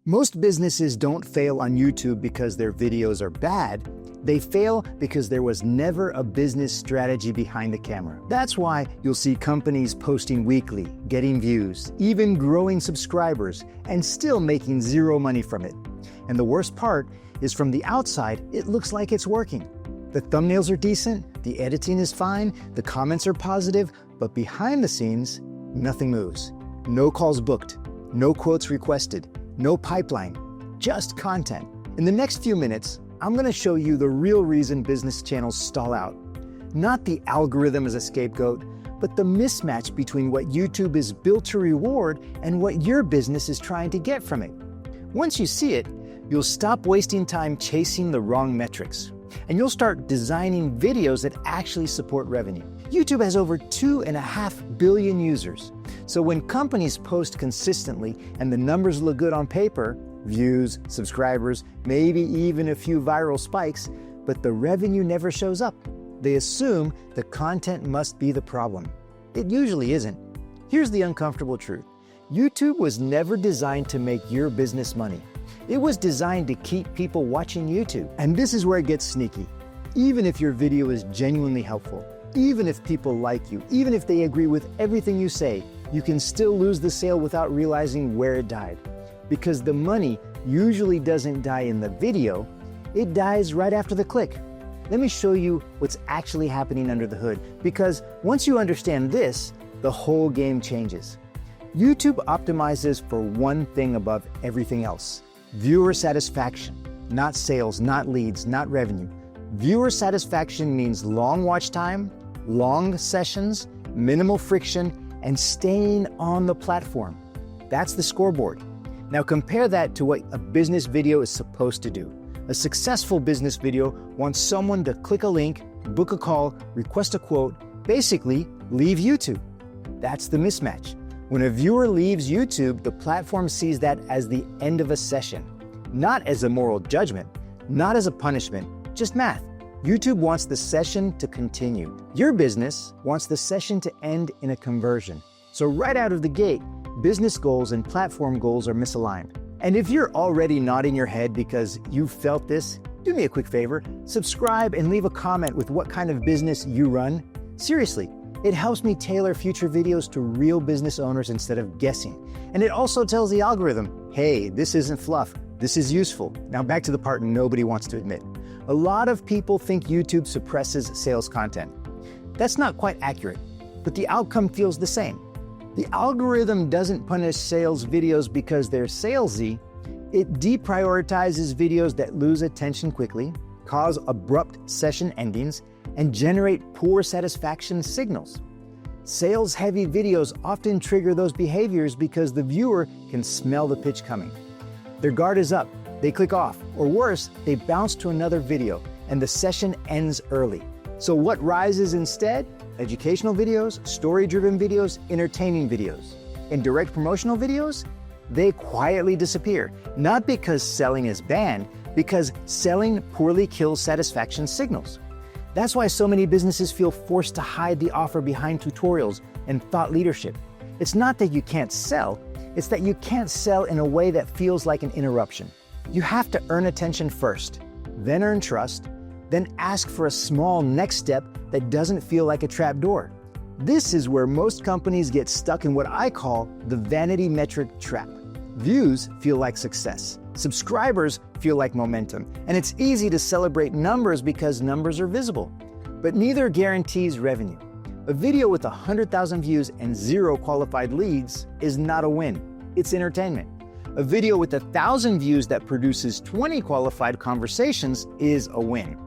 Most businesses don't fail on YouTube because their videos are bad. They fail because there was never a business strategy behind the camera. That's why you'll see companies posting weekly, getting views, even growing subscribers, and still making zero money from it. And the worst part is, from the outside, it looks like it's working. The thumbnails are decent, the editing is fine, the comments are positive, but behind the scenes, nothing moves. No calls booked, no quotes requested, no pipeline, just content. In the next few minutes, I'm going to show you the real reason business channels stall out. Not the algorithm as a scapegoat, but the mismatch between what YouTube is built to reward and what your business is trying to get from it. Once you see it, you'll stop wasting time chasing the wrong metrics, and you'll start designing videos that actually support revenue. YouTube has over 2.5 billion users. So when companies post consistently and the numbers look good on paper, views, subscribers, maybe even a few viral spikes, but the revenue never shows up, they assume the content must be the problem. It usually isn't. Here's the uncomfortable truth. YouTube was never designed to make your business money. It was designed to keep people watching YouTube. And this is where it gets sneaky. Even if your video is genuinely helpful, even if people like you, even if they agree with everything you say, you can still lose the sale without realizing where it died. Because the money usually doesn't die in the video, it dies right after the click. Let me show you what's actually happening under the hood, because once you understand this, the whole game changes. YouTube optimizes for one thing above everything else: viewer satisfaction. Not sales, not leads, not revenue. Viewer satisfaction means long watch time, long sessions, minimal friction, and staying on the platform. That's the scoreboard. Now compare that to what a business video is supposed to do. A successful business video wants someone to click a link, book a call, request a quote, basically leave YouTube. That's the mismatch. When a viewer leaves YouTube, the platform sees that as the end of a session, not as a moral judgment, not as a punishment, just math. YouTube wants the session to continue. Your business wants the session to end in a conversion. So right out of the gate, business goals and platform goals are misaligned. And if you're already nodding your head because you felt this, do me a quick favor, subscribe and leave a comment with what kind of business you run. Seriously, it helps me tailor future videos to real business owners instead of guessing. And it also tells the algorithm, hey, this isn't fluff, this is useful. Now back to the part nobody wants to admit. A lot of people think YouTube suppresses sales content. That's not quite accurate, but the outcome feels the same. The algorithm doesn't punish sales videos because they're salesy. It deprioritizes videos that lose attention quickly, cause abrupt session endings, and generate poor satisfaction signals. Sales-heavy videos often trigger those behaviors because the viewer can smell the pitch coming. Their guard is up. They click off, or worse, they bounce to another video, and the session ends early. So what rises instead? Educational videos, story-driven videos, entertaining videos. And direct promotional videos? They quietly disappear, not because selling is banned, because selling poorly kills satisfaction signals. That's why so many businesses feel forced to hide the offer behind tutorials and thought leadership. It's not that you can't sell, it's that you can't sell in a way that feels like an interruption. You have to earn attention first, then earn trust, then ask for a small next step that doesn't feel like a trap door. This is where most companies get stuck in what I call the vanity metric trap. Views feel like success, subscribers feel like momentum, and it's easy to celebrate numbers because numbers are visible. But neither guarantees revenue. A video with 100,000 views and 0 qualified leads is not a win. It's entertainment. A video with 1,000 views that produces 20 qualified conversations is a win.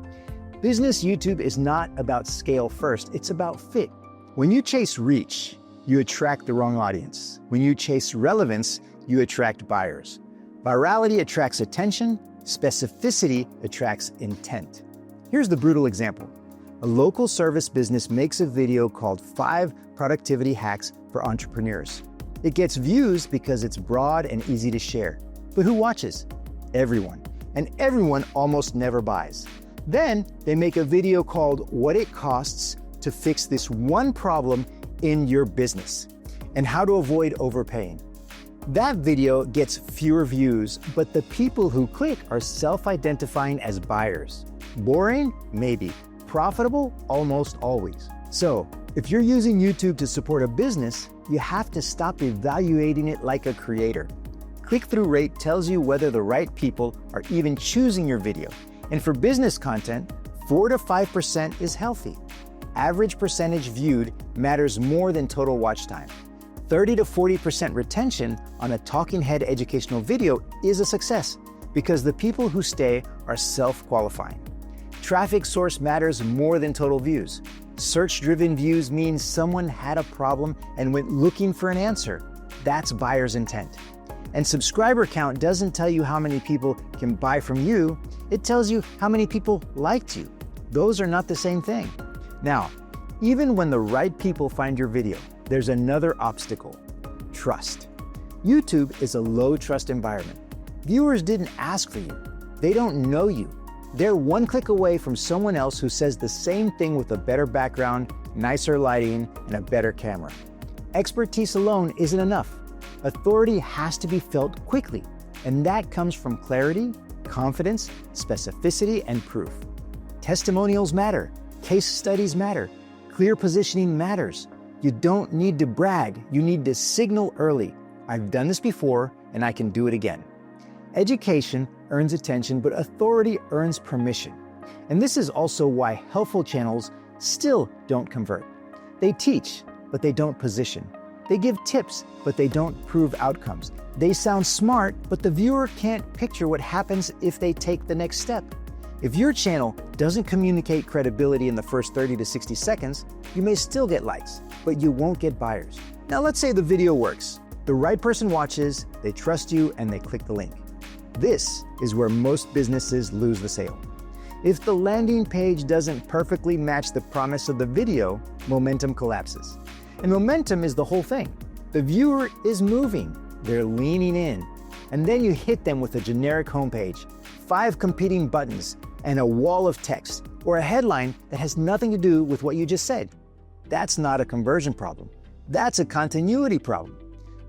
Business YouTube is not about scale first, it's about fit. When you chase reach, you attract the wrong audience. When you chase relevance, you attract buyers. Virality attracts attention, specificity attracts intent. Here's the brutal example. A local service business makes a video called 5 Productivity Hacks for Entrepreneurs. It gets views because it's broad and easy to share. But who watches? Everyone. And everyone almost never buys. Then they make a video called What It Costs to Fix This One Problem in Your Business and how to avoid overpaying. That video gets fewer views, but the people who click are self-identifying as buyers. Boring? Maybe. Profitable? Almost always. So, if you're using YouTube to support a business, you have to stop evaluating it like a creator. Click-through rate tells you whether the right people are even choosing your video. And for business content, 4 to 5% is healthy. Average percentage viewed matters more than total watch time. 30 to 40% retention on a talking head educational video is a success because the people who stay are self-qualifying. Traffic source matters more than total views. Search-driven views means someone had a problem and went looking for an answer. That's buyer's intent. And subscriber count doesn't tell you how many people can buy from you, it tells you how many people liked you. Those are not the same thing. Now, even when the right people find your video, there's another obstacle: trust. YouTube is a low-trust environment. Viewers didn't ask for you. They don't know you. They're one click away from someone else who says the same thing with a better background, nicer lighting, and a better camera. Expertise alone isn't enough. Authority has to be felt quickly, and that comes from clarity, confidence, specificity, and proof. Testimonials matter. Case studies matter. Clear positioning matters. You don't need to brag, you need to signal early. I've done this before and I can do it again. Education earns attention, but authority earns permission. And this is also why helpful channels still don't convert. They teach, but they don't position. They give tips, but they don't prove outcomes. They sound smart, but the viewer can't picture what happens if they take the next step. If your channel doesn't communicate credibility in the first 30 to 60 seconds, you may still get likes, but you won't get buyers. Now let's say the video works. The right person watches, they trust you, and they click the link. This is where most businesses lose the sale. If the landing page doesn't perfectly match the promise of the video, momentum collapses. And momentum is the whole thing. The viewer is moving, they're leaning in, and then you hit them with a generic homepage, 5 competing buttons, and a wall of text, or a headline that has nothing to do with what you just said. That's not a conversion problem. That's a continuity problem.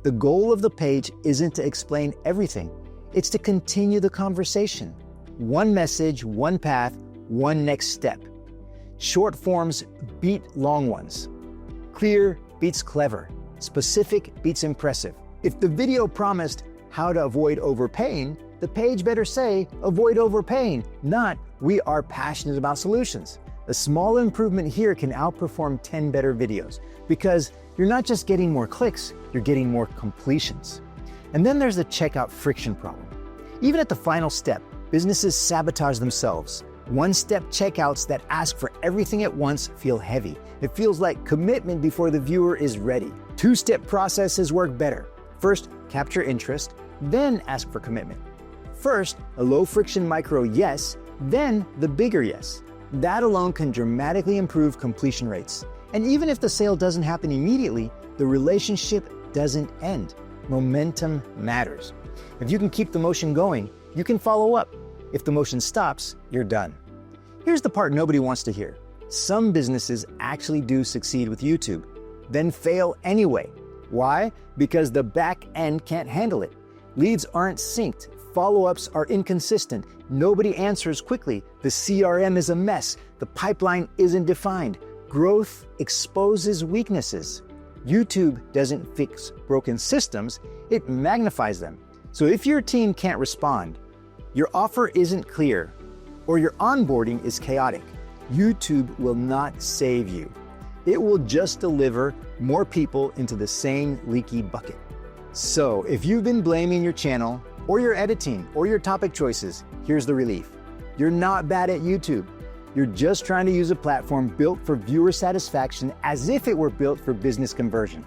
The goal of the page isn't to explain everything. It's to continue the conversation. One message, one path, one next step. Short forms beat long ones. Clear beats clever. Specific beats impressive. If the video promised how to avoid overpaying, the page better say, avoid overpaying, not, we are passionate about solutions. A small improvement here can outperform 10 better videos because you're not just getting more clicks, you're getting more completions. And then there's the checkout friction problem. Even at the final step, businesses sabotage themselves. One-step checkouts that ask for everything at once feel heavy. It feels like commitment before the viewer is ready. Two-step processes work better. First, capture interest, then ask for commitment. First, a low-friction micro yes, then the bigger yes. That alone can dramatically improve completion rates. And even if the sale doesn't happen immediately, the relationship doesn't end. Momentum matters. If you can keep the motion going, you can follow up. If the motion stops, you're done. Here's the part nobody wants to hear. Some businesses actually do succeed with YouTube, then fail anyway. Why? Because the back end can't handle it. Leads aren't synced. Follow-ups are inconsistent. Nobody answers quickly. The CRM is a mess. The pipeline isn't defined. Growth exposes weaknesses. YouTube doesn't fix broken systems, it magnifies them. So if your team can't respond, your offer isn't clear, or your onboarding is chaotic, YouTube will not save you. It will just deliver more people into the same leaky bucket. So if you've been blaming your channel, or your editing, or your topic choices, here's the relief. You're not bad at YouTube. You're just trying to use a platform built for viewer satisfaction as if it were built for business conversion.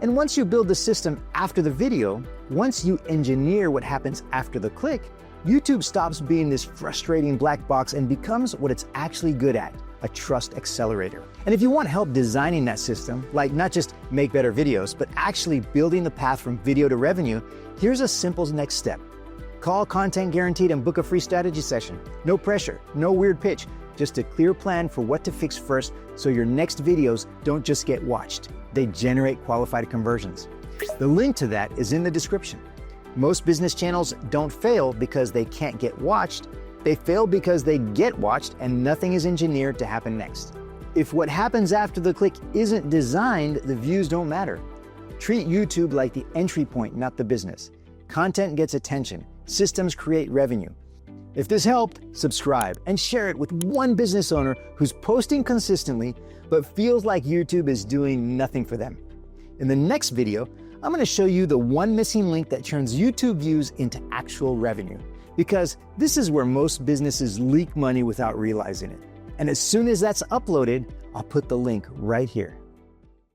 And once you build the system after the video, once you engineer what happens after the click, YouTube stops being this frustrating black box and becomes what it's actually good at, a trust accelerator. And if you want help designing that system, like not just make better videos, but actually building the path from video to revenue, here's a simple next step. Call Content Guaranteed and book a free strategy session. No pressure, no weird pitch, just a clear plan for what to fix first so your next videos don't just get watched, they generate qualified conversions. The link to that is in the description. Most business channels don't fail because they can't get watched. They fail because they get watched and nothing is engineered to happen next. If what happens after the click isn't designed, the views don't matter. Treat YouTube like the entry point, not the business. Content gets attention. Systems create revenue. If this helped, subscribe and share it with one business owner who's posting consistently but feels like YouTube is doing nothing for them. In the next video, I'm going to show you the one missing link that turns YouTube views into actual revenue. Because this is where most businesses leak money without realizing it. And as soon as that's uploaded, I'll put the link right here.